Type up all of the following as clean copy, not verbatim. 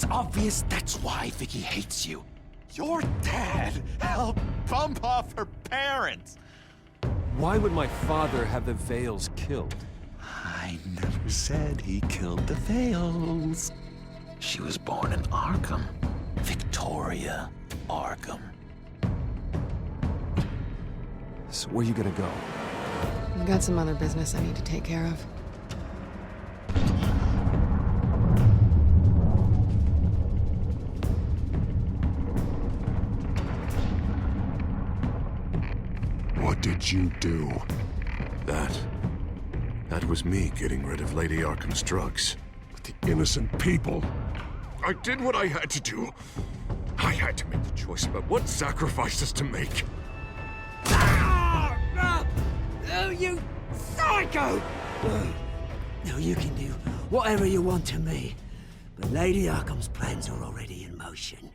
It's obvious that's why Vicky hates you. Your dad helped bump off her parents. Why would my father have the Vales killed? I never said he killed the Vales. She was born in Arkham. Victoria Arkham. So where you gonna go? I've got some other business I need to take care of. What did you do? That was me getting rid of Lady Arkham's drugs. But the innocent people... I did what I had to do. I had to make the choice about what sacrifices to make. Oh, you psycho! Now you can do whatever you want to me, but Lady Arkham's plans are already in motion.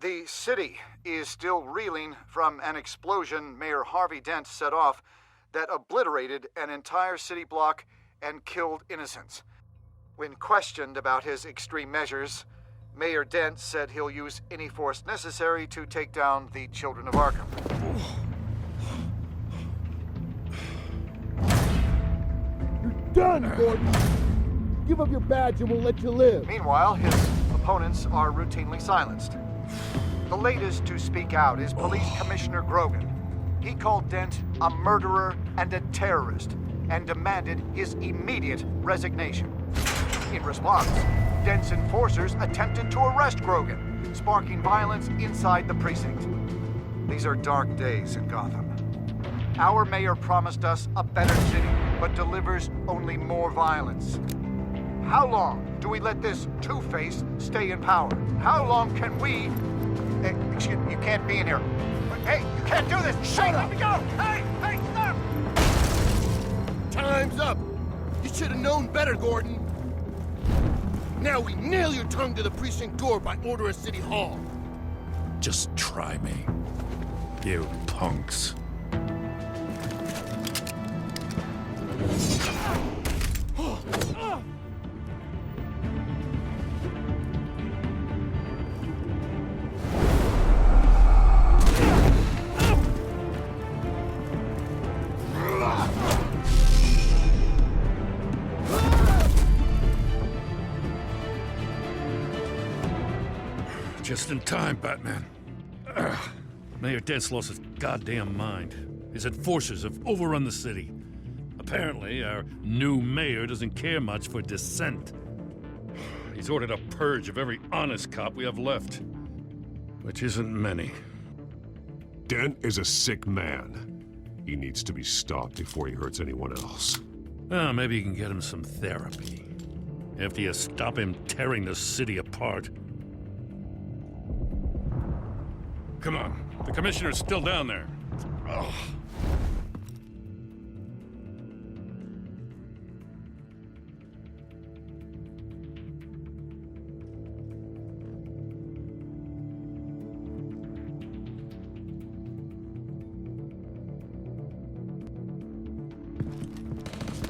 The city is still reeling from an explosion Mayor Harvey Dent set off that obliterated an entire city block and killed innocents. When questioned about his extreme measures, Mayor Dent said he'll use any force necessary to take down the children of Arkham. You're done, Gordon! Give up your badge and we'll let you live. Meanwhile, his opponents are routinely silenced. The latest to speak out is Police Commissioner Grogan. He called Dent a murderer and a terrorist and demanded his immediate resignation. In response, Dent's enforcers attempted to arrest Grogan, sparking violence inside the precinct. These are dark days in Gotham. Our mayor promised us a better city, but delivers only more violence. How long do we let this two-face stay in power? How long can we... Hey, excuse me, you can't be in here. Hey, you can't do this! Shut up! Let me go! Hey, stop! Time's up! You should have known better, Gordon. Now we nail your tongue to the precinct door by order of City Hall. Just try me. You punks. Just in time, Batman. Mayor Dent's lost his goddamn mind. His enforcers have overrun the city. Apparently, our new mayor doesn't care much for dissent. He's ordered a purge of every honest cop we have left. Which isn't many. Dent is a sick man. He needs to be stopped before he hurts anyone else. Well, maybe you can get him some therapy. After you stop him tearing the city apart. Come on, the commissioner's still down there. Ugh.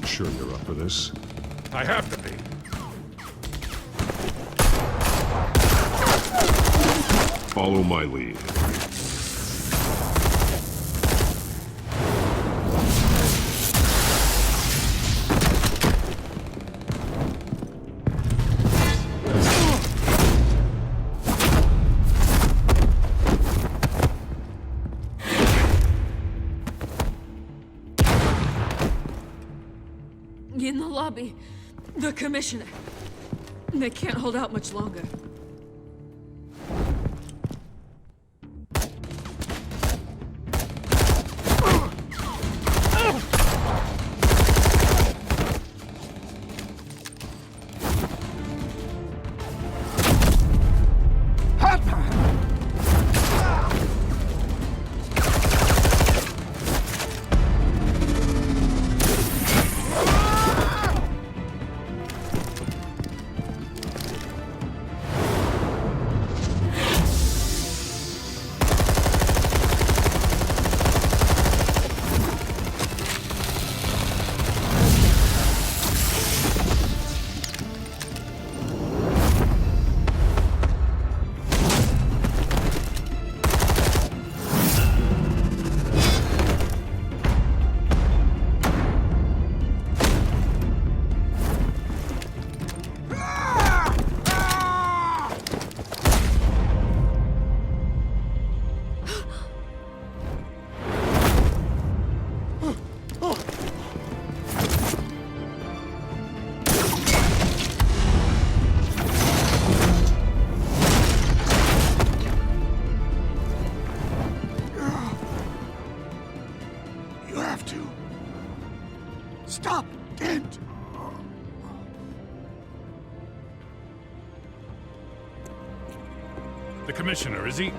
Sure you're up for this? I have to be. Follow my lead. be the commissioner. They can't hold out much longer. Stop, Dent! The commissioner, is he?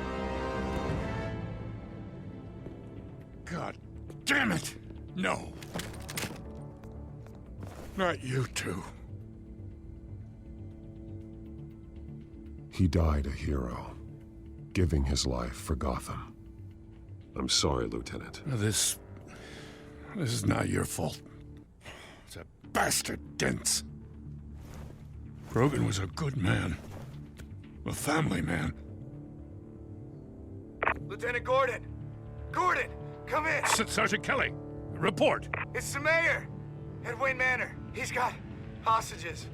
God damn it! No. Not you two. He died a hero, giving his life for Gotham. I'm sorry, Lieutenant. This is not your fault. It's a bastard, Dent's. Grogan was a good man. A family man. Lieutenant Gordon! Gordon, come in! Sergeant Kelly, report. It's the mayor! At Wayne Manor. He's got hostages.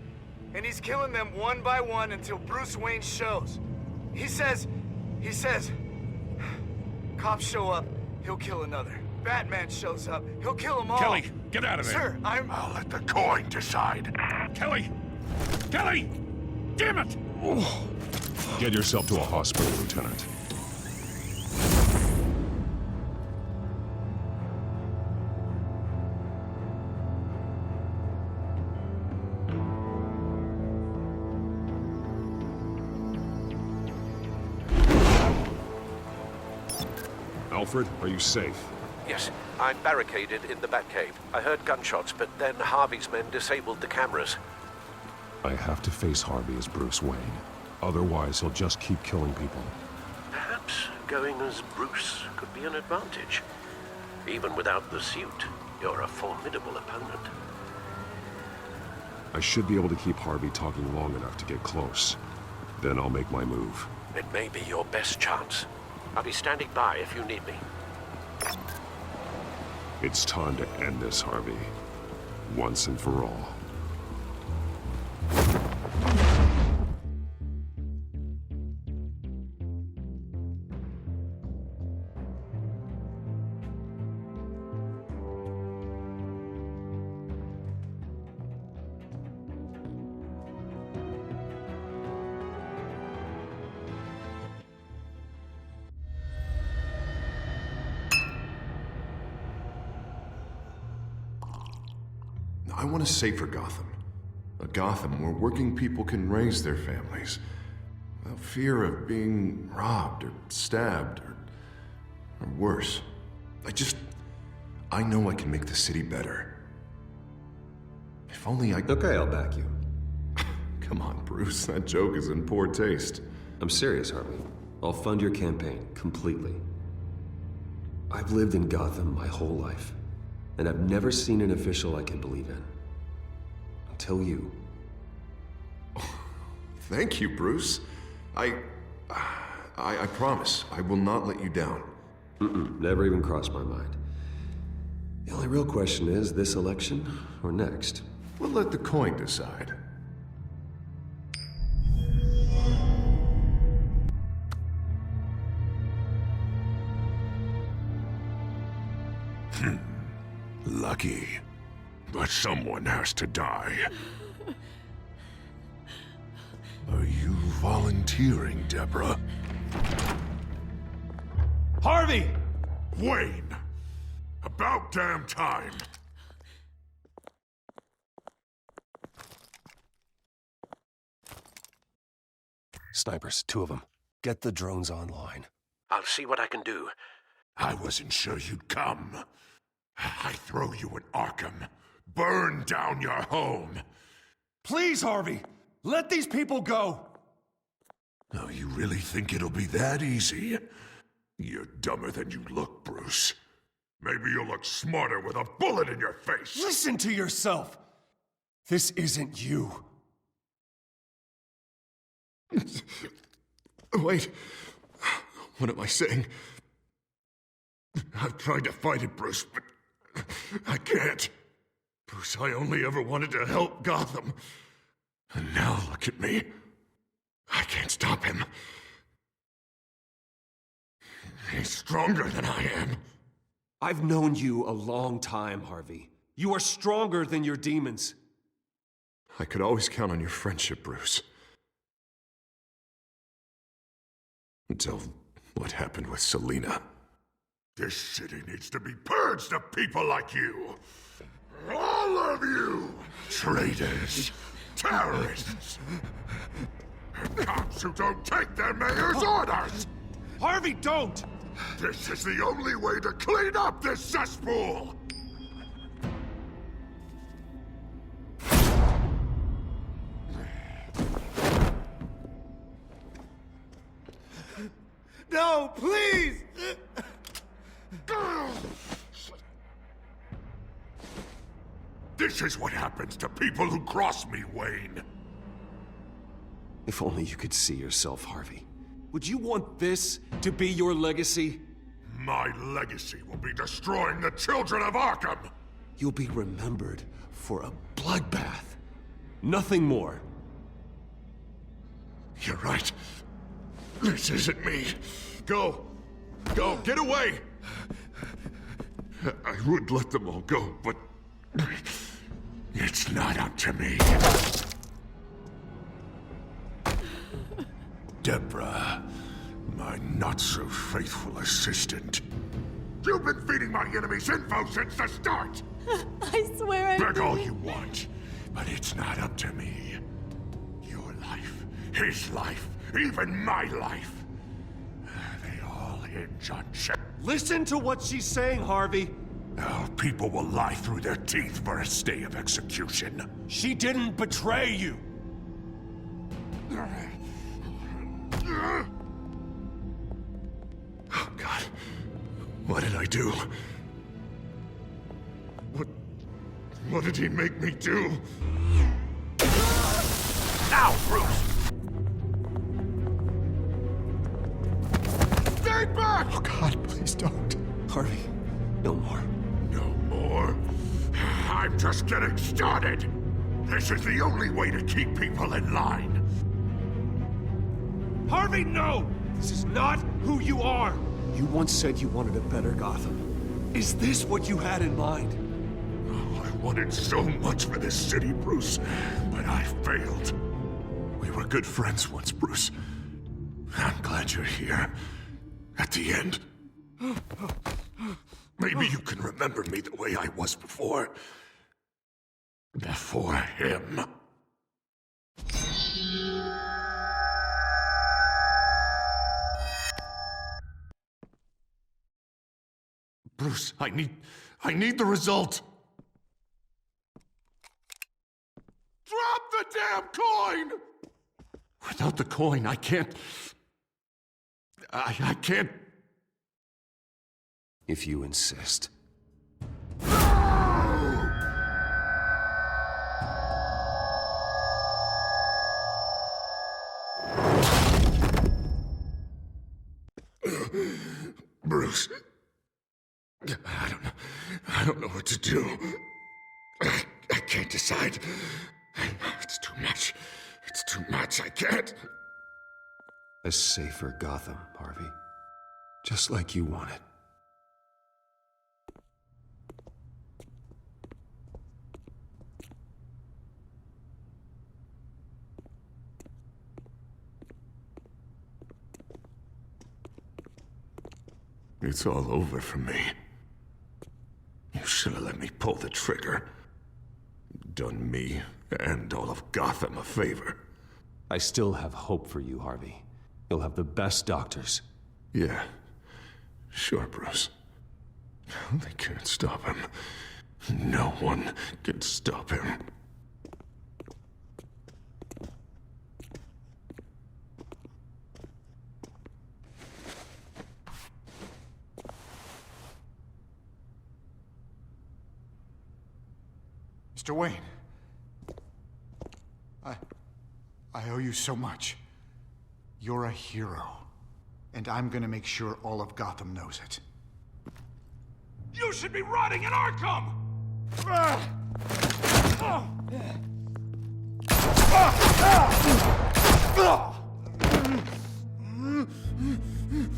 And he's killing them one by one until Bruce Wayne shows. He says... Cops show up, he'll kill another. Batman shows up, he'll kill them all. Kelly, get out of there. Sir, I'll let the coin decide. Kelly! Kelly! Damn it! Get yourself to a hospital, Lieutenant. Alfred, are you safe? Yes, I'm barricaded in the Batcave. I heard gunshots, but then Harvey's men disabled the cameras. I have to face Harvey as Bruce Wayne. Otherwise, he'll just keep killing people. Perhaps going as Bruce could be an advantage. Even without the suit, you're a formidable opponent. I should be able to keep Harvey talking long enough to get close. Then I'll make my move. It may be your best chance. I'll be standing by if you need me. It's time to end this, Harvey. Once and for all. I want a safer Gotham. A Gotham where working people can raise their families without fear of being robbed or stabbed or worse. I know I can make the city better. If only I... Okay, I'll back you. Come on, Bruce. That joke is in poor taste. I'm serious, Harvey. I'll fund your campaign completely. I've lived in Gotham my whole life, and I've never seen an official I can believe in. Until you. Thank you, Bruce. I promise I will not let you down. Never even crossed my mind. The only real question is, this election or next? We'll let the coin decide. Lucky. But someone has to die. Are you volunteering, Deborah? Harvey! Wayne! About damn time! Snipers, 2 of them. Get the drones online. I'll see what I can do. I wasn't sure you'd come. I throw you in Arkham. Burn down your home. Please, Harvey! Let these people go! Oh, you really think it'll be that easy? You're dumber than you look, Bruce. Maybe you'll look smarter with a bullet in your face. Listen to yourself! This isn't you. Wait. What am I saying? I've tried to fight it, Bruce, but I can't. Bruce, I only ever wanted to help Gotham. And now look at me. I can't stop him. He's stronger than I am. I've known you a long time, Harvey. You are stronger than your demons. I could always count on your friendship, Bruce. Until what happened with Selina. This city needs to be purged of people like you. All of you! Traitors, terrorists, cops who don't take their mayor's orders! Harvey, don't! This is the only way to clean up this cesspool! No, please! This is what happens to people who cross me, Wayne. If only you could see yourself, Harvey. Would you want this to be your legacy? My legacy will be destroying the children of Arkham! You'll be remembered for a bloodbath. Nothing more. You're right. This isn't me. Go. Go. Get away! I would let them all go, but it's not up to me. Deborah, my not-so-faithful assistant. You've been feeding my enemies info since the start! I swear I Beg all didn't. you want, but it's not up to me. Your life, his life, even my life. They all hinge on check. Listen to what she's saying, Harvey. Oh, people will lie through their teeth for a stay of execution. She didn't betray you. Oh, God. What did I do? What did he make me do? Now, Bruce! Stay back! Oh, God, please don't. Harvey, no more. No more? I'm just getting started. This is the only way to keep people in line. Harvey, no! This is not who you are! You once said you wanted a better Gotham. Is this what you had in mind? Oh, I wanted so much for this city, Bruce, but I failed. We were good friends once, Bruce. I'm glad you're here. At the end. Maybe you can remember me the way I was before. Before him. Bruce, I need the result. Drop the damn coin! Without the coin, I can't... I can't... If you insist. Bruce... I don't know what to do. I can't decide. It's too much. It's too much. I can't. A safer Gotham, Harvey. Just like you wanted. It's all over for me. You should have let me pull the trigger. Done me and all of Gotham a favor. I still have hope for you, Harvey. You'll have the best doctors. Yeah, sure, Bruce. They can't stop him. No one can stop him. Mr. Wayne. I owe you so much. You're a hero. And I'm gonna make sure all of Gotham knows it. You should be rotting in Arkham!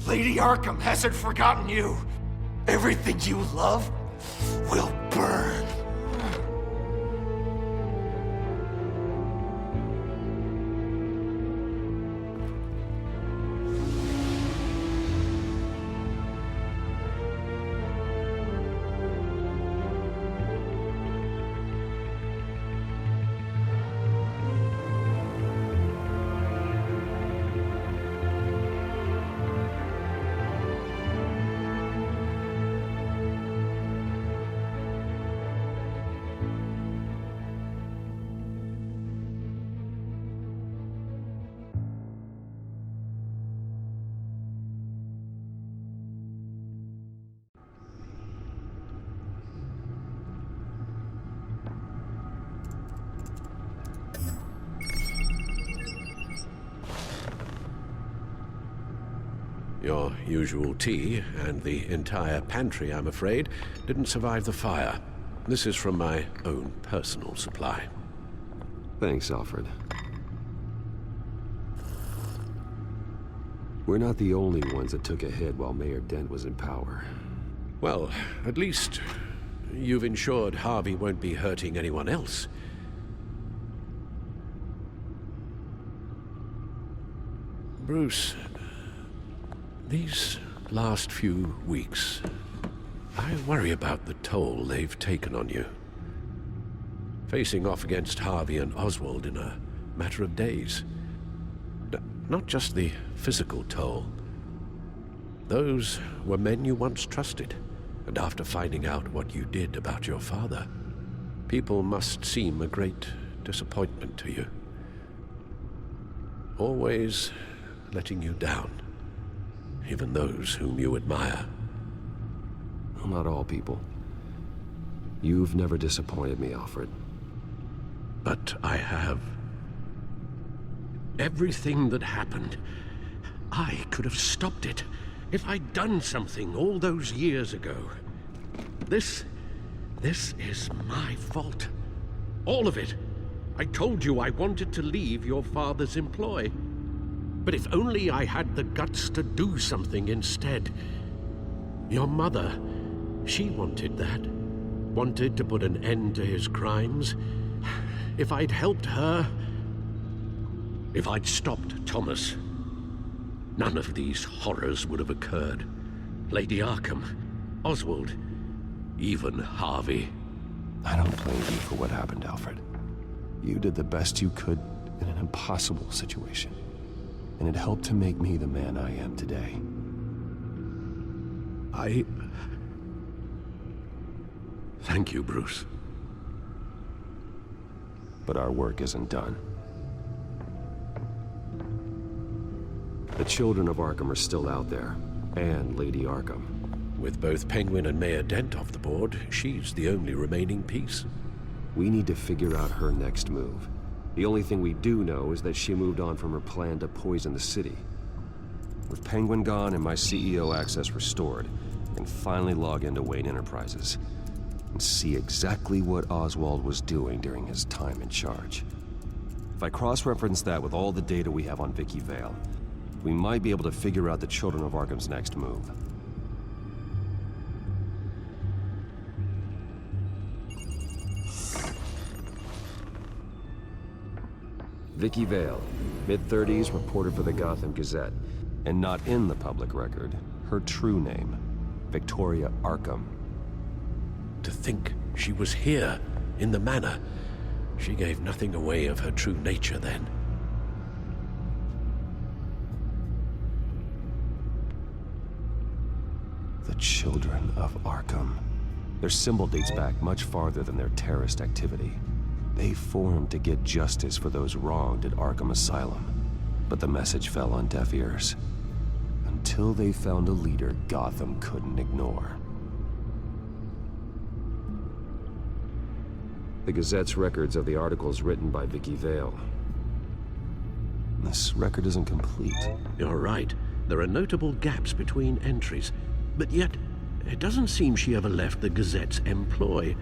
Lady Arkham hasn't forgotten you. Everything you love will burn. Your usual tea and the entire pantry, I'm afraid, didn't survive the fire. This is from my own personal supply. Thanks, Alfred. We're not the only ones that took a hit while Mayor Dent was in power. Well, at least you've ensured Harvey won't be hurting anyone else. Bruce, these last few weeks, I worry about the toll they've taken on you. Facing off against Harvey and Oswald in a matter of days. Not just the physical toll. Those were men you once trusted, and after finding out what you did about your father, people must seem a great disappointment to you. Always letting you down. Even those whom you admire. Well, not all people. You've never disappointed me, Alfred. But I have. Everything that happened, I could have stopped it if I'd done something all those years ago. This is my fault. All of it. I told you I wanted to leave your father's employ. But if only I had the guts to do something instead. Your mother, she wanted that. Wanted to put an end to his crimes. If I'd helped her, if I'd stopped Thomas, none of these horrors would have occurred. Lady Arkham, Oswald, even Harvey. I don't blame you for what happened, Alfred. You did the best you could in an impossible situation. And it helped to make me the man I am today. Thank you, Bruce. But our work isn't done. The children of Arkham are still out there, and Lady Arkham. With both Penguin and Mayor Dent off the board, she's the only remaining piece. We need to figure out her next move. The only thing we do know is that she moved on from her plan to poison the city. With Penguin gone and my CEO access restored, I can finally log into Wayne Enterprises and see exactly what Oswald was doing during his time in charge. If I cross-reference that with all the data we have on Vicky Vale, we might be able to figure out the Children of Arkham's next move. Vicky Vale, mid-30s, reported for the Gotham Gazette, and not in the public record, her true name, Victoria Arkham. To think she was here, in the manor. She gave nothing away of her true nature then. The Children of Arkham. Their symbol dates back much farther than their terrorist activity. They formed to get justice for those wronged at Arkham Asylum. But the message fell on deaf ears. Until they found a leader Gotham couldn't ignore. The Gazette's records of the articles written by Vicky Vale. This record isn't complete. You're right. There are notable gaps between entries. But yet, it doesn't seem she ever left the Gazette's employ.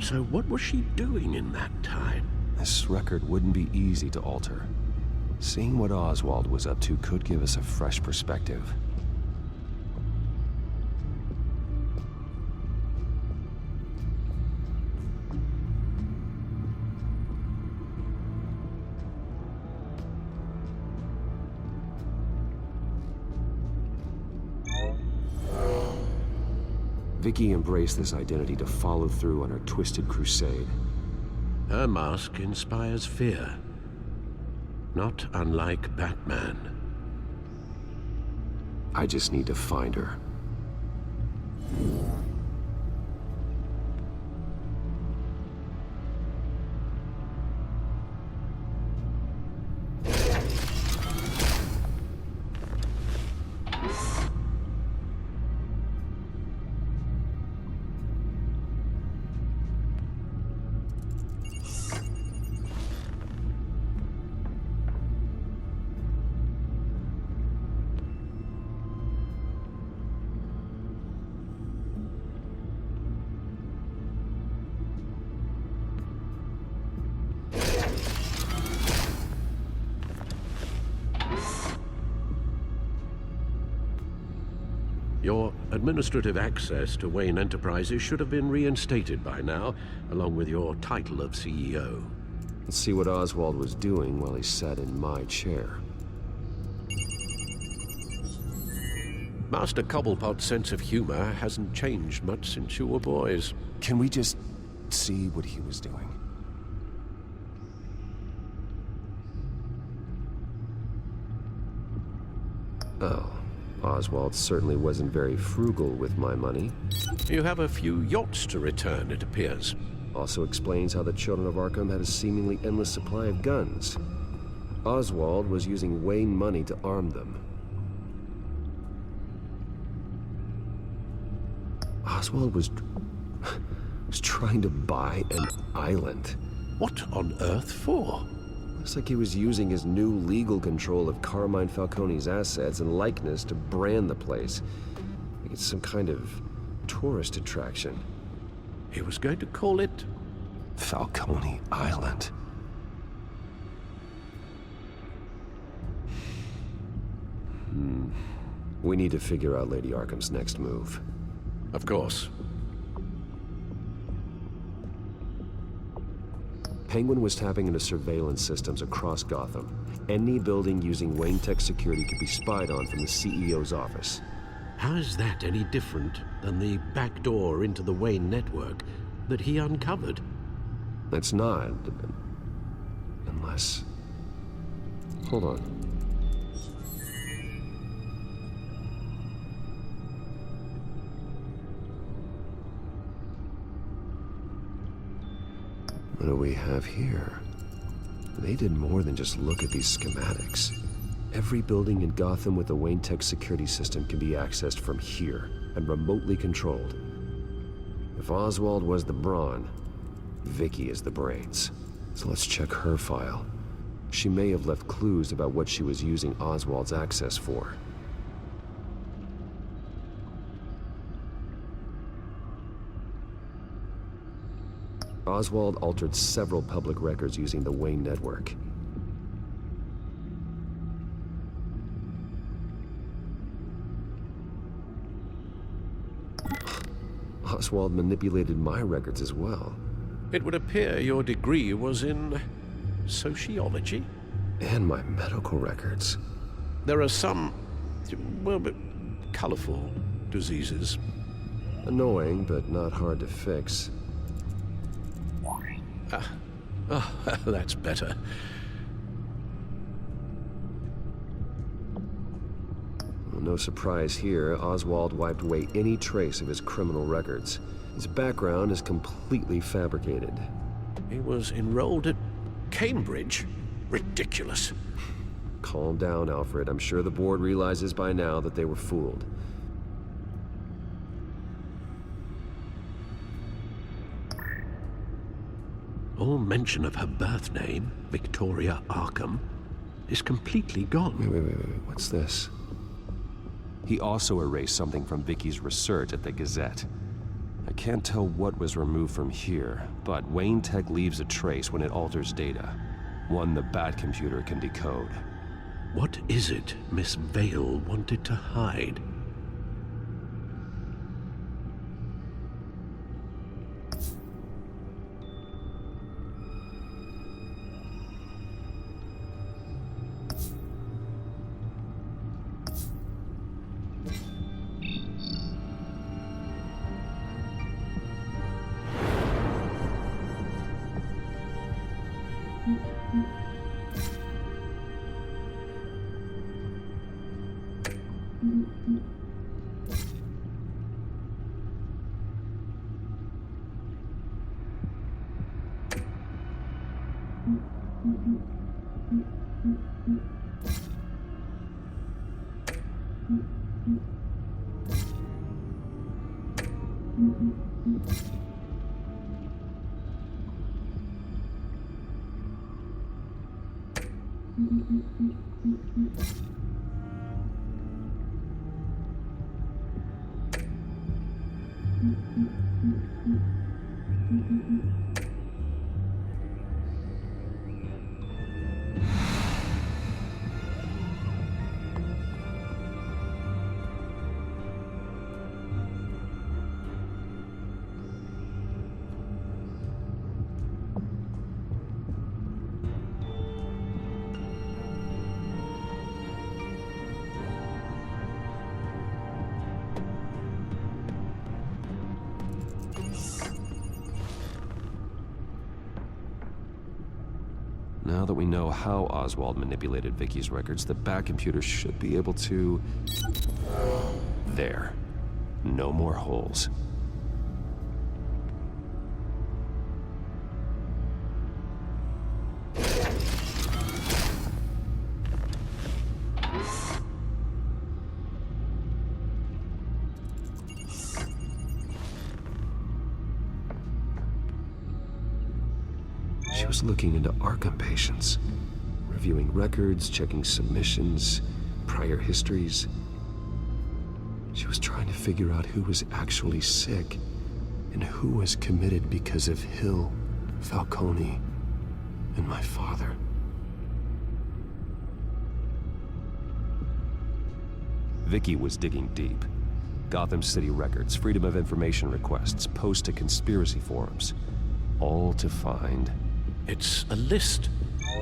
So what was she doing in that time? This record wouldn't be easy to alter. Seeing what Oswald was up to could give us a fresh perspective. Vicky embraced this identity to follow through on her twisted crusade. Her mask inspires fear. Not unlike Batman. I just need to find her. Your administrative access to Wayne Enterprises should have been reinstated by now, along with your title of CEO. Let's see what Oswald was doing while he sat in my chair. Master Cobblepot's sense of humor hasn't changed much since you were boys. Can we just see what he was doing? Oh. Oswald certainly wasn't very frugal with my money. You have a few yachts to return, it appears. Also explains how the Children of Arkham had a seemingly endless supply of guns. Oswald was using Wayne money to arm them. Oswald was trying to buy an island. What on earth for? Looks like he was using his new legal control of Carmine Falcone's assets and likeness to brand the place. Like it's some kind of tourist attraction. He was going to call it Falcone Island. We need to figure out Lady Arkham's next move. Of course. Penguin was tapping into surveillance systems across Gotham. Any building using Wayne Tech security could be spied on from the CEO's office. How is that any different than the back door into the Wayne network that he uncovered? It's not. Unless... Hold on. What do we have here? They did more than just look at these schematics. Every building in Gotham with a Wayne Tech security system can be accessed from here and remotely controlled. If Oswald was the brawn, Vicky is the brains. So let's check her file. She may have left clues about what she was using Oswald's access for. Oswald altered several public records using the Wayne network. Oswald manipulated my records as well. It would appear your degree was in sociology? And my medical records. There are some, well, colorful diseases. Annoying, but not hard to fix. That's better. Well, no surprise here, Oswald wiped away any trace of his criminal records. His background is completely fabricated. He was enrolled at Cambridge? Ridiculous. Calm down, Alfred. I'm sure the board realizes by now that they were fooled. All mention of her birth name, Victoria Arkham, is completely gone. Wait. What's this? He also erased something from Vicky's research at the Gazette. I can't tell what was removed from here, but Wayne Tech leaves a trace when it alters data. One the Bat computer can decode. What is it Miss Vale wanted to hide? Now that we know how Oswald manipulated Vicky's records, the Bat computer should be able to... There. No more holes. She was looking into Arkham patients, reviewing records, checking submissions, prior histories. She was trying to figure out who was actually sick and who was committed because of Hill, Falcone, and my father. Vicky was digging deep. Gotham City records, Freedom of Information requests, posts to conspiracy forums. All to find... It's a list.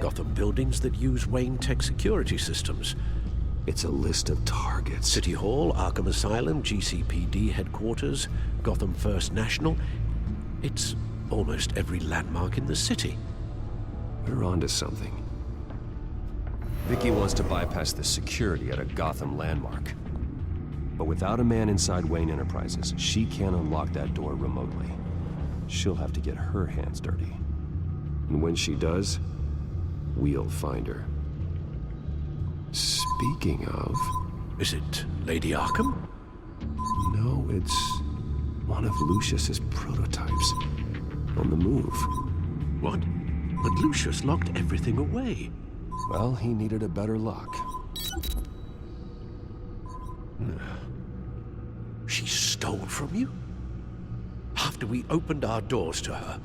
Gotham buildings that use Wayne Tech security systems. It's a list of targets. City Hall, Arkham Asylum, GCPD headquarters, Gotham First National. It's almost every landmark in the city. We're onto something. Vicky wants to bypass the security at a Gotham landmark. But without a man inside Wayne Enterprises, she can't unlock that door remotely. She'll have to get her hands dirty. And when she does, we'll find her. Speaking of... Is it Lady Arkham? No, it's one of Lucius's prototypes. On the move. What? But Lucius locked everything away. Well, he needed a better lock. She stole from you? After we opened our doors to her?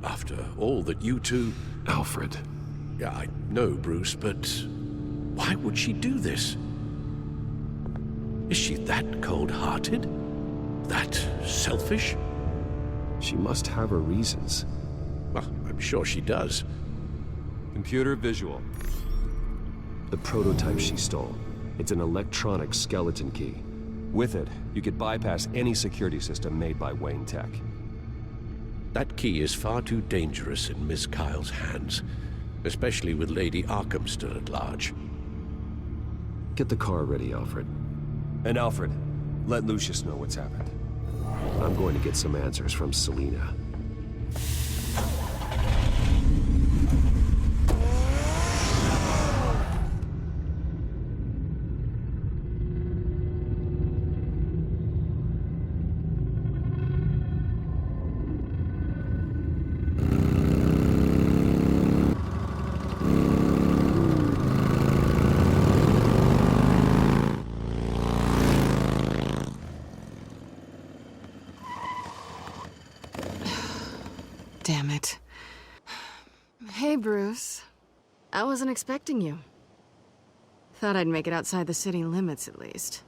After all that you two... Alfred. Yeah, I know, Bruce, but why would she do this? Is she that cold-hearted? That selfish? She must have her reasons. Well, I'm sure she does. Computer visual. The prototype she stole. It's an electronic skeleton key. With it, you could bypass any security system made by Wayne Tech. That key is far too dangerous in Miss Kyle's hands, especially with Lady Arkham still at large. Get the car ready, Alfred. And Alfred, let Lucius know what's happened. I'm going to get some answers from Selina. Damn it. Hey, Bruce. I wasn't expecting you. Thought I'd make it outside the city limits, at least.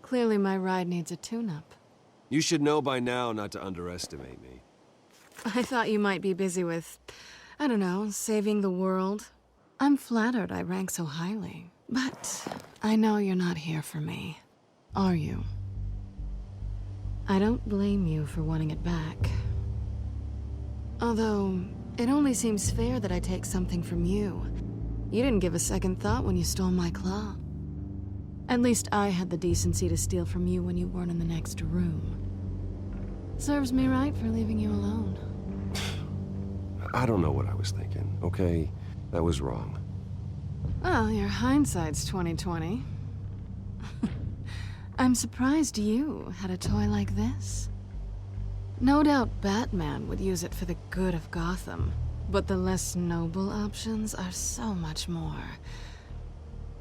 Clearly my ride needs a tune-up. You should know by now not to underestimate me. I thought you might be busy with, I don't know, saving the world. I'm flattered I rank so highly. But I know you're not here for me, are you? I don't blame you for wanting it back. Although, it only seems fair that I take something from you. You didn't give a second thought when you stole my claw. At least I had the decency to steal from you when you weren't in the next room. Serves me right for leaving you alone. I don't know what I was thinking, okay? That was wrong. Well, your hindsight's 20/20. I'm surprised you had a toy like this. No doubt Batman would use it for the good of Gotham, but the less noble options are so much more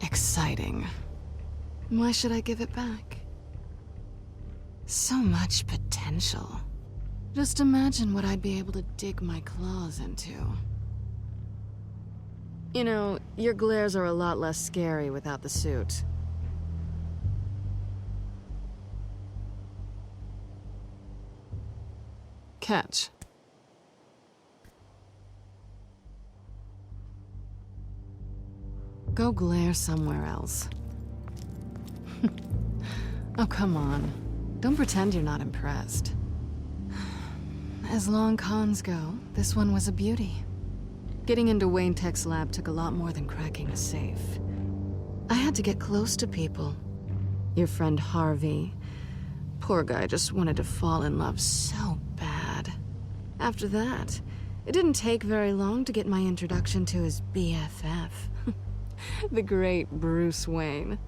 exciting. Why should I give it back? So much potential. Just imagine what I'd be able to dig my claws into. You know, your glares are a lot less scary without the suit. Catch. Go glare somewhere else. Oh, come on. Don't pretend you're not impressed. As long cons go, this one was a beauty. Getting into Wayne Tech's lab took a lot more than cracking a safe. I had to get close to people. Your friend Harvey. Poor guy just wanted to fall in love so bad. After that, it didn't take very long to get my introduction to his BFF. The great Bruce Wayne.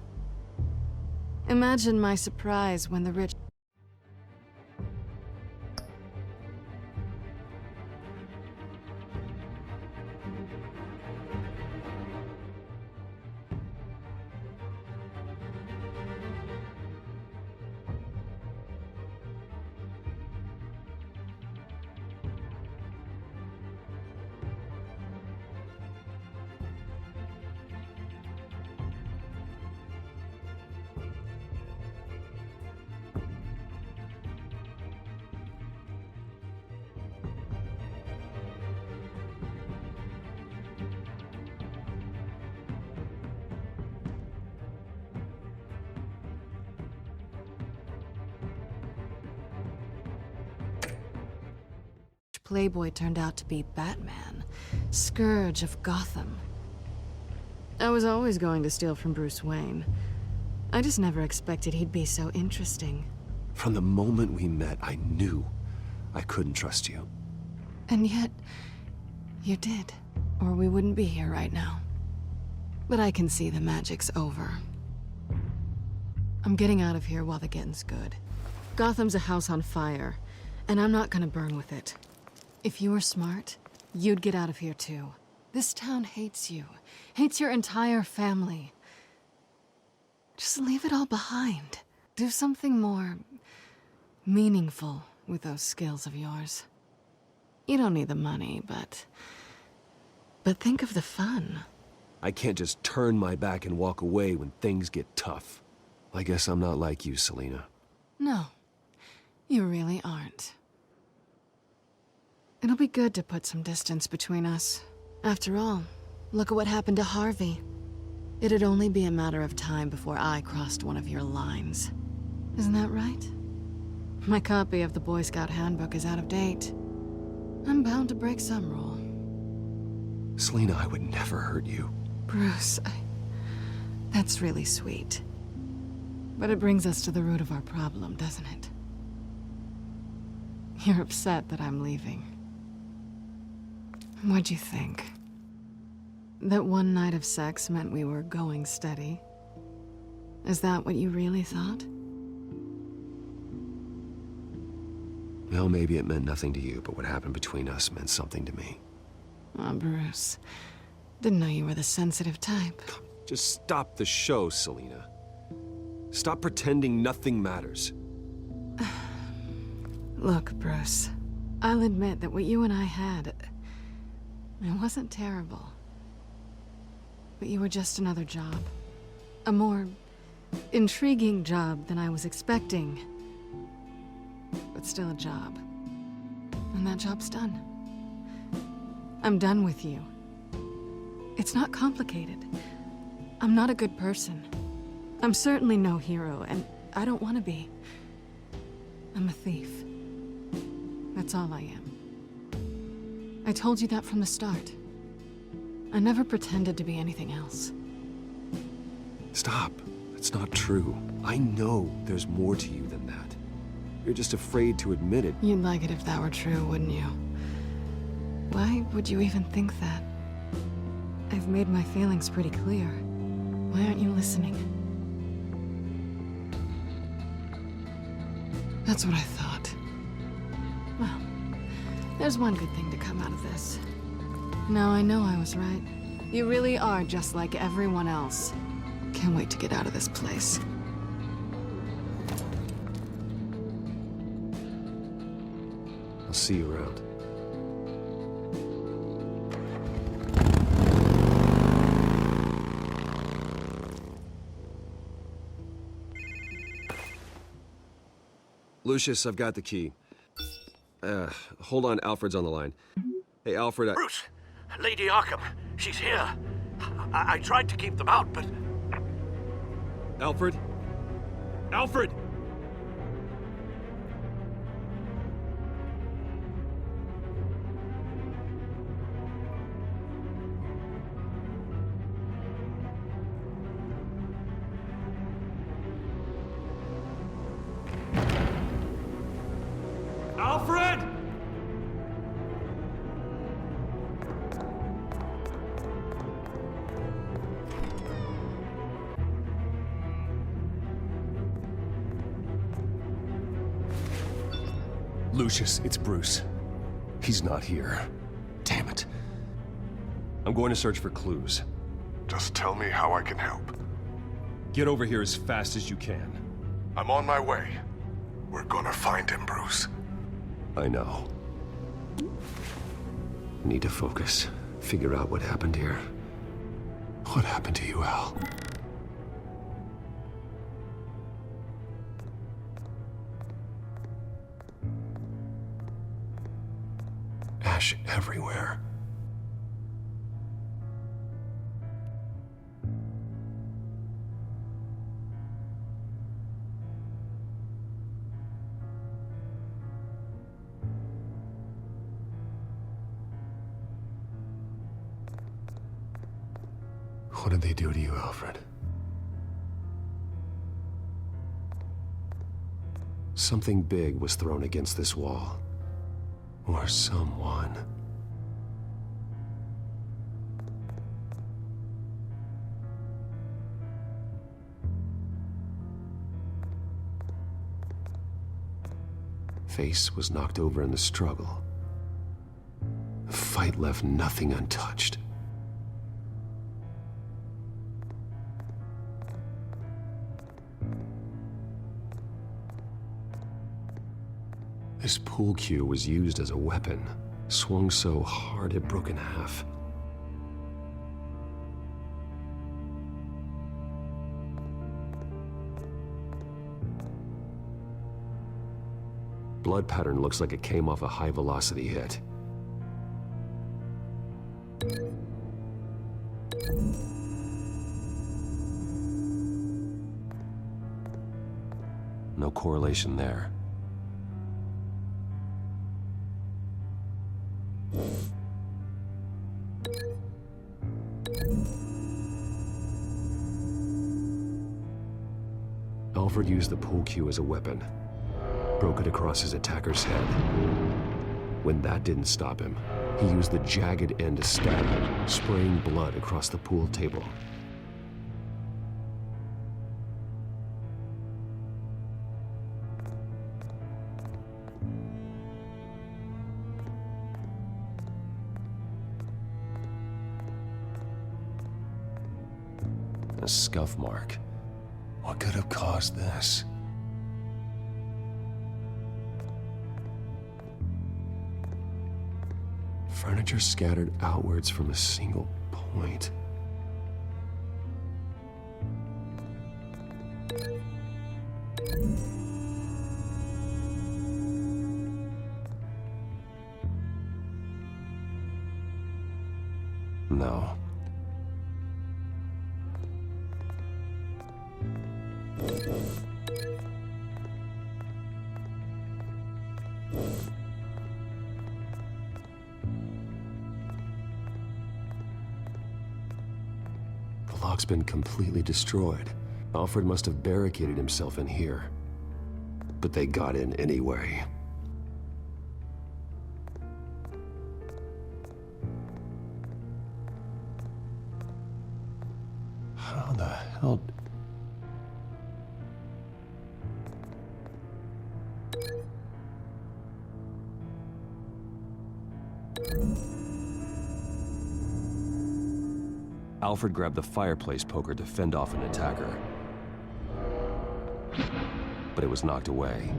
Imagine my surprise when the rich... Playboy turned out to be Batman, Scourge of Gotham. I was always going to steal from Bruce Wayne. I just never expected he'd be so interesting. From the moment we met, I knew I couldn't trust you. And yet, you did, or we wouldn't be here right now. But I can see the magic's over. I'm getting out of here while the getting's good. Gotham's a house on fire, and I'm not gonna burn with it. If you were smart, you'd get out of here too. This town hates you, hates your entire family. Just leave it all behind. Do something more meaningful with those skills of yours. You don't need the money, but think of the fun. I can't just turn my back and walk away when things get tough. I guess I'm not like you, Selina. No, you really aren't. It'll be good to put some distance between us. After all, look at what happened to Harvey. It'd only be a matter of time before I crossed one of your lines. Isn't that right? My copy of the Boy Scout Handbook is out of date. I'm bound to break some rule. Selina, I would never hurt you. Bruce, that's really sweet. But it brings us to the root of our problem, doesn't it? You're upset that I'm leaving. What'd you think? That one night of sex meant we were going steady? Is that what you really thought? Well, maybe it meant nothing to you, but what happened between us meant something to me. Oh, Bruce. Didn't know you were the sensitive type. Just stop the show, Selina. Stop pretending nothing matters. Look, Bruce. I'll admit that what you and I had... it wasn't terrible. But you were just another job. A more intriguing job than I was expecting. But still a job. And that job's done. I'm done with you. It's not complicated. I'm not a good person. I'm certainly no hero, and I don't want to be. I'm a thief. That's all I am. I told you that from the start. I never pretended to be anything else. Stop. That's not true. I know there's more to you than that. You're just afraid to admit it. You'd like it if that were true, wouldn't you? Why would you even think that? I've made my feelings pretty clear. Why aren't you listening? That's what I thought. Well, there's one good thing to come out of this. Now I know I was right. You really are just like everyone else. Can't wait to get out of this place. I'll see you around. Lucius, I've got the key. Hold on, Alfred's on the line. Hey, Alfred, Bruce, Lady Arkham, she's here. I tried to keep them out, but... Alfred? Alfred! Alfred! Lucius, it's Bruce. He's not here. Damn it. I'm going to search for clues. Just tell me how I can help. Get over here as fast as you can. I'm on my way. We're gonna find him, Bruce. I know. I need to focus. Figure out what happened here. What happened to you, Al? Ash everywhere. What did they do to you, Alfred? Something big was thrown against this wall. Or someone. Face was knocked over in the struggle. The fight left nothing untouched. This pool cue was used as a weapon, swung so hard it broke in half. Blood pattern looks like it came off a high-velocity hit. No correlation there. Alfred used the pool cue as a weapon, broke it across his attacker's head. When that didn't stop him, he used the jagged end to stab him, spraying blood across the pool table. A scuff mark. What could have caused this? Furniture scattered outwards from a single point. No. The lock's been completely destroyed. Alfred must have barricaded himself in here. But they got in anyway. How the hell... Alfred grabbed the fireplace poker to fend off an attacker. But it was knocked away.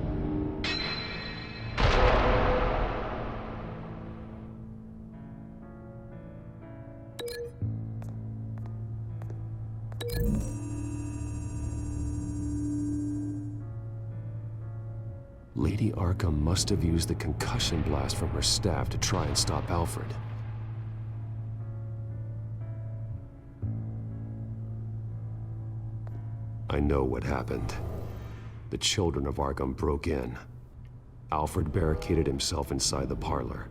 Lady Arkham must have used the concussion blast from her staff to try and stop Alfred. I know what happened. The children of Arkham broke in. Alfred barricaded himself inside the parlor.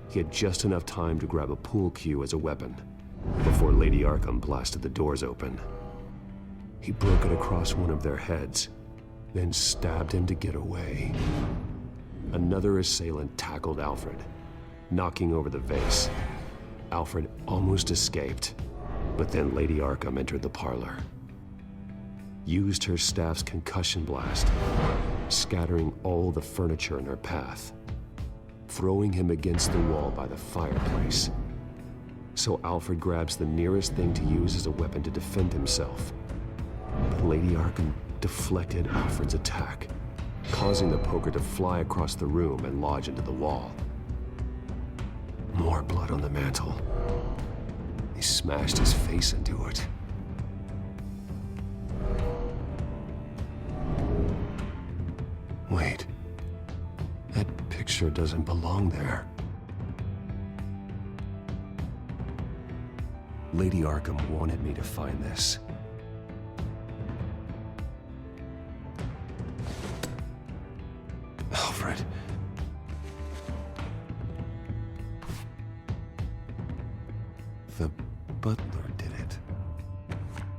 He had just enough time to grab a pool cue as a weapon before Lady Arkham blasted the doors open. He broke it across one of their heads, then stabbed him to get away. Another assailant tackled Alfred, knocking over the vase. Alfred almost escaped, but then Lady Arkham entered the parlor. Used her staff's concussion blast, scattering all the furniture in her path, throwing him against the wall by the fireplace. So Alfred grabs the nearest thing to use as a weapon to defend himself. But Lady Arkham deflected Alfred's attack, causing the poker to fly across the room and lodge into the wall. More blood on the mantel. He smashed his face into it. Wait, that picture doesn't belong there. Lady Arkham wanted me to find this. Alfred. The butler did it.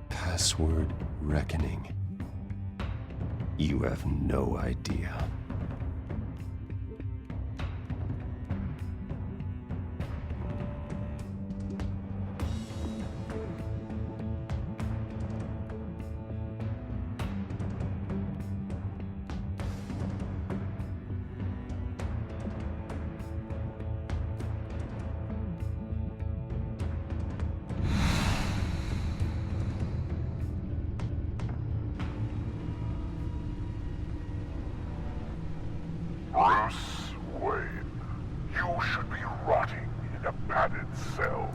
Password reckoning. You have no idea. Bruce Wayne, you should be rotting in a padded cell.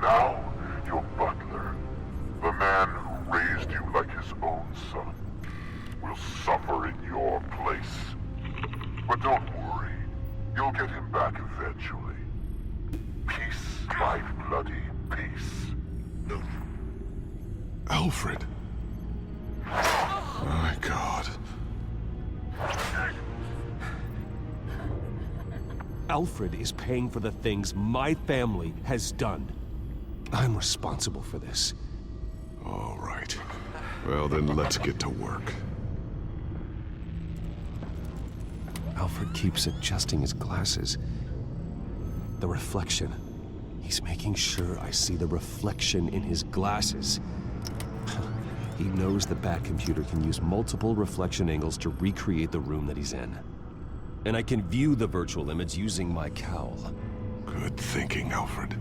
Now, your butler, the man who raised you like his own son, will suffer in your place. But don't worry, you'll get him back eventually. Peace, my bloody peace. Alfred. My God. Alfred is paying for the things my family has done. I'm responsible for this. All right. Well, then let's get to work. Alfred keeps adjusting his glasses. The reflection. He's making sure I see the reflection in his glasses. He knows the Batcomputer can use multiple reflection angles to recreate the room that he's in. And I can view the virtual image using my cowl. Good thinking, Alfred.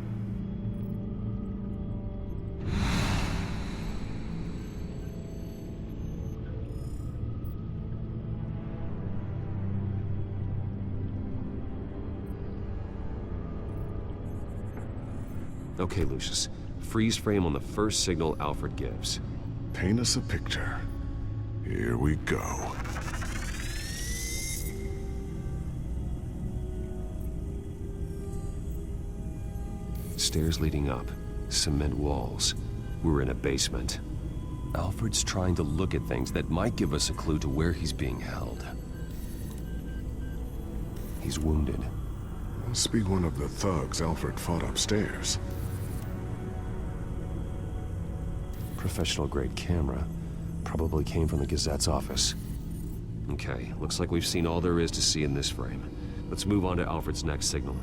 Okay, Lucius. Freeze frame on the first signal Alfred gives. Paint us a picture. Here we go. Stairs leading up. Cement walls. We're in a basement. Alfred's trying to look at things that might give us a clue to where he's being held. He's wounded. Must be one of the thugs Alfred fought upstairs. Professional-grade camera. Probably came from the Gazette's office. Okay, looks like we've seen all there is to see in this frame. Let's move on to Alfred's next signal.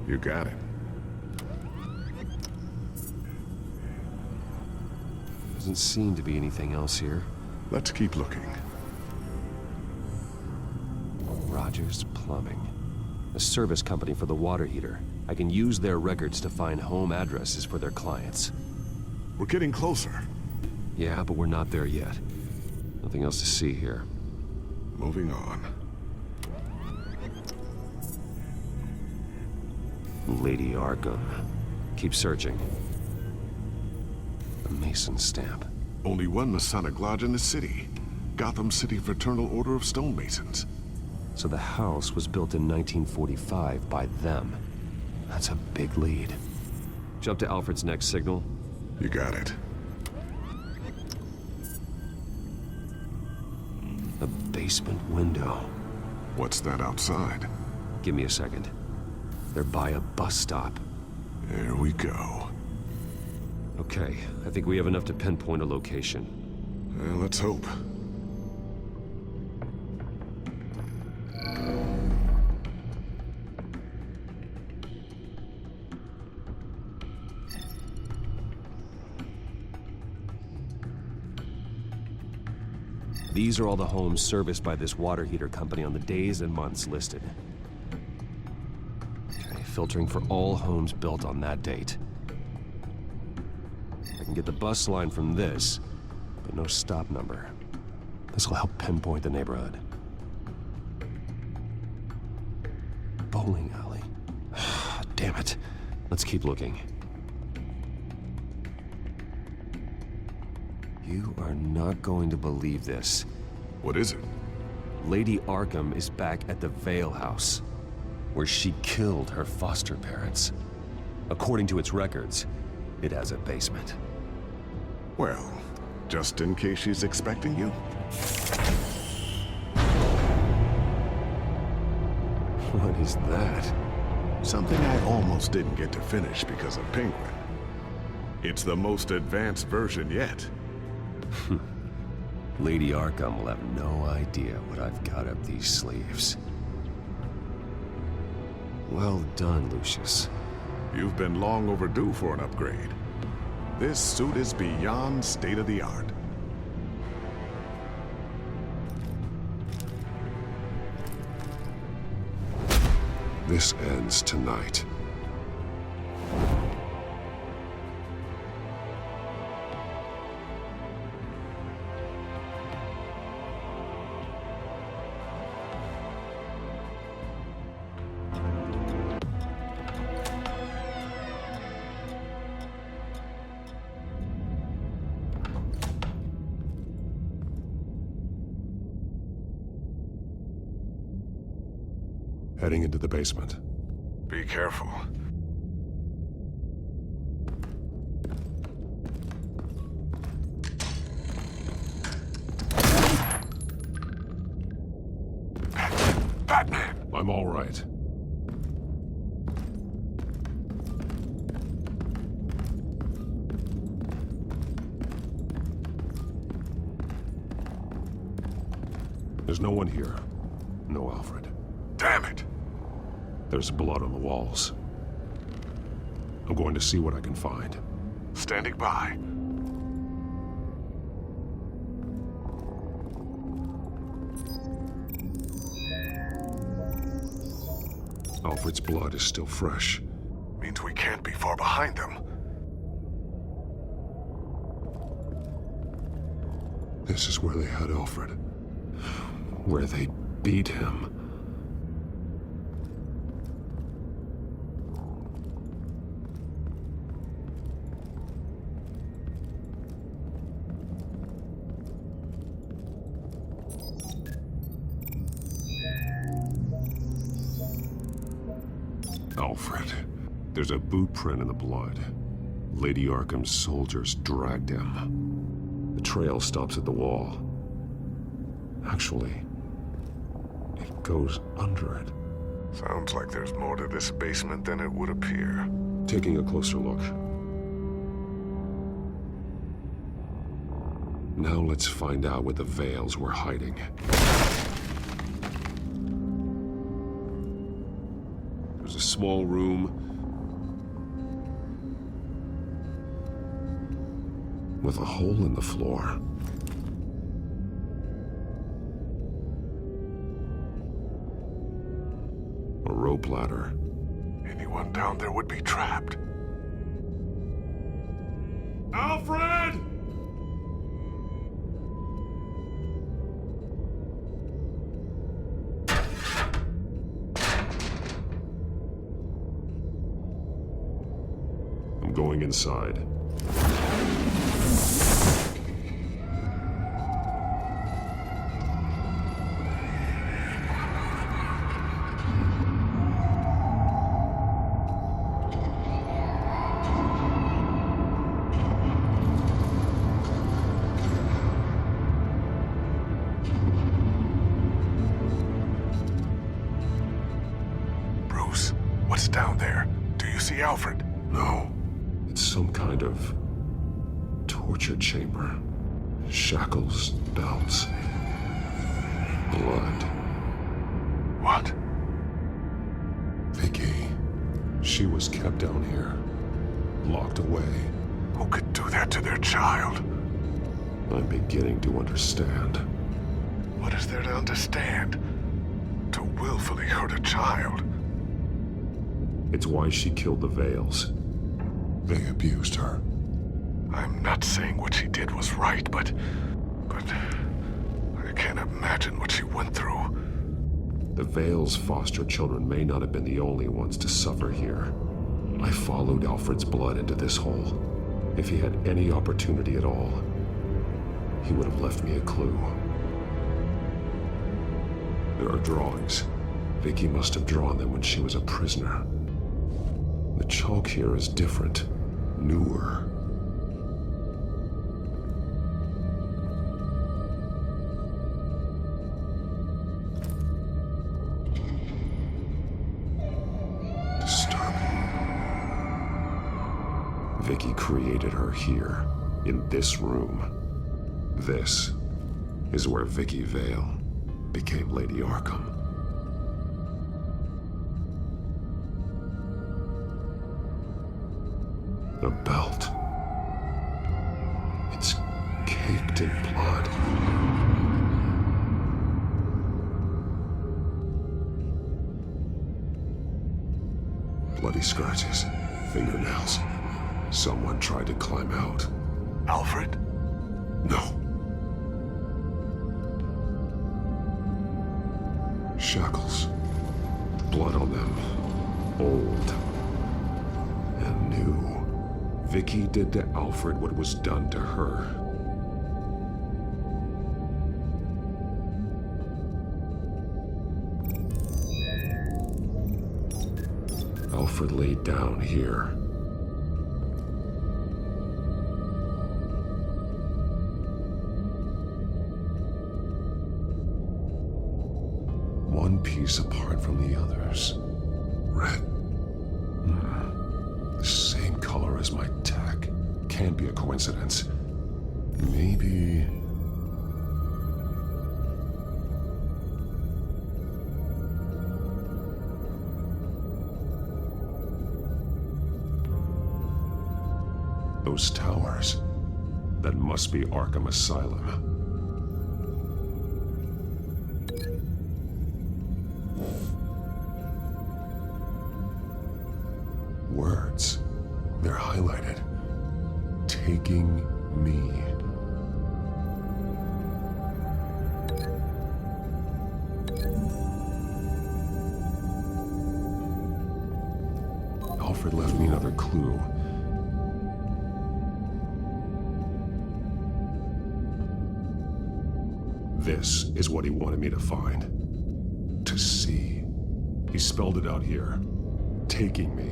You got it. Doesn't seem to be anything else here. Let's keep looking. Rogers Plumbing. A service company for the water heater. I can use their records to find home addresses for their clients. We're getting closer. Yeah, but we're not there yet. Nothing else to see here. Moving on. Lady Arkham. Keep searching. A Mason stamp. Only one Masonic lodge in the city. Gotham City Fraternal Order of Stonemasons. So the house was built in 1945 by them. That's a big lead. Jump to Alfred's next signal. You got it. A basement window. What's that outside? Give me a second. They're by a bus stop. There we go. Okay, I think we have enough to pinpoint a location. Well, let's hope. These are all the homes serviced by this water heater company on the days and months listed. Okay, filtering for all homes built on that date. I can get the bus line from this, but no stop number. This will help pinpoint the neighborhood. Bowling alley. Damn it. Let's keep looking. You are not going to believe this. What is it? Lady Arkham is back at the Vale House, where she killed her foster parents. According to its records, it has a basement. Well, just in case she's expecting you. What is that? Something I almost didn't get to finish because of Penguin. It's the most advanced version yet. Lady Arkham will have no idea what I've got up these sleeves. Well done, Lucius. You've been long overdue for an upgrade. This suit is beyond state-of-the-art. This ends tonight. Heading into the basement. Be careful. Batman! I'm all right. There's no one here. No Alfred. Damn it! There's blood on the walls. I'm going to see what I can find. Standing by. Alfred's blood is still fresh. Means we can't be far behind them. This is where they had Alfred. Where they beat him. Alfred. There's a boot print in the blood. Lady Arkham's soldiers dragged him. The trail stops at the wall. Actually, it goes under it. Sounds like there's more to this basement than it would appear. Taking a closer look. Now let's find out what the Veils were hiding. There's a small room with a hole in the floor. A rope ladder. Anyone down there would be trapped. Alfred! I'm going inside. Bruce, what's down there? Do you see Alfred? No. It's some kind of torture chamber. Shackles, belts, blood. What? Vicky. She was kept down here, locked away. Who could do that to their child? I'm beginning to understand. What is there to understand? To willfully hurt a child? It's why she killed the Veils. They abused her. I'm not saying what she did was right, but I can't imagine what she went through. The Veils' foster children may not have been the only ones to suffer here. I followed Alfred's blood into this hole. If he had any opportunity at all, he would have left me a clue. There are drawings. Vicky must have drawn them when she was a prisoner. The chalk here is different, newer. Disturbing. Vicky created her here, in this room. This is where Vicky Vale became Lady Arkham. The belt. It's caked in blood. Bloody scratches, fingernails. Someone tried to climb out. Alfred? No. Shackles. Blood on them. Old. And new. Vicky did to Alfred what was done to her. Alfred laid down here. One piece apart from the others. Red. The same color as my tech. Can't be a coincidence. Maybe... Those towers. That must be Arkham Asylum. Words. They're highlighted. Taking me. Alfred left me another clue. This is what he wanted me to find. To see. He spelled it out here. Taking me.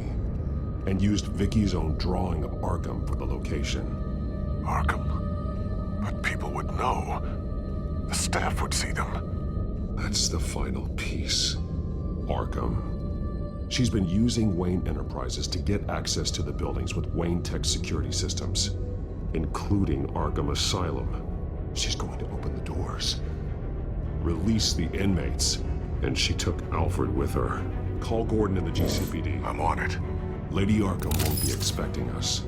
And used Vicky's own drawing of Arkham for the location. Arkham? But people would know. The staff would see them. That's the final piece. Arkham. She's been using Wayne Enterprises to get access to the buildings with Wayne Tech security systems, including Arkham Asylum. She's going to open the doors, release the inmates, and she took Alfred with her. Call Gordon in the GCPD. I'm on it. Lady Arkham won't be expecting us.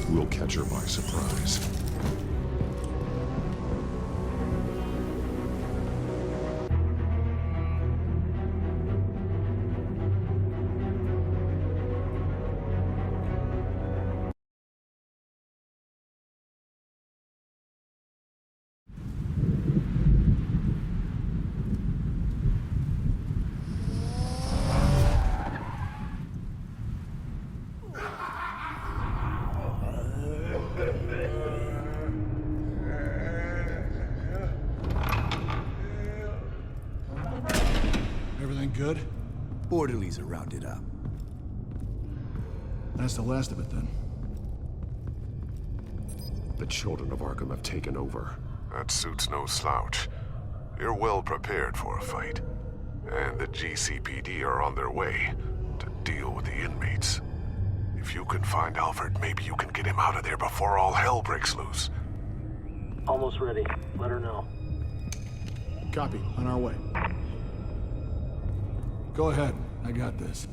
We'll catch her by surprise. Everything good? Orderlies are rounded up. That's the last of it, then. The children of Arkham have taken over. That suit's no slouch. You're well prepared for a fight. And the GCPD are on their way to deal with the inmates. If you can find Alfred, maybe you can get him out of there before all hell breaks loose. Almost ready. Let her know. Copy. On our way. Go ahead. I got this.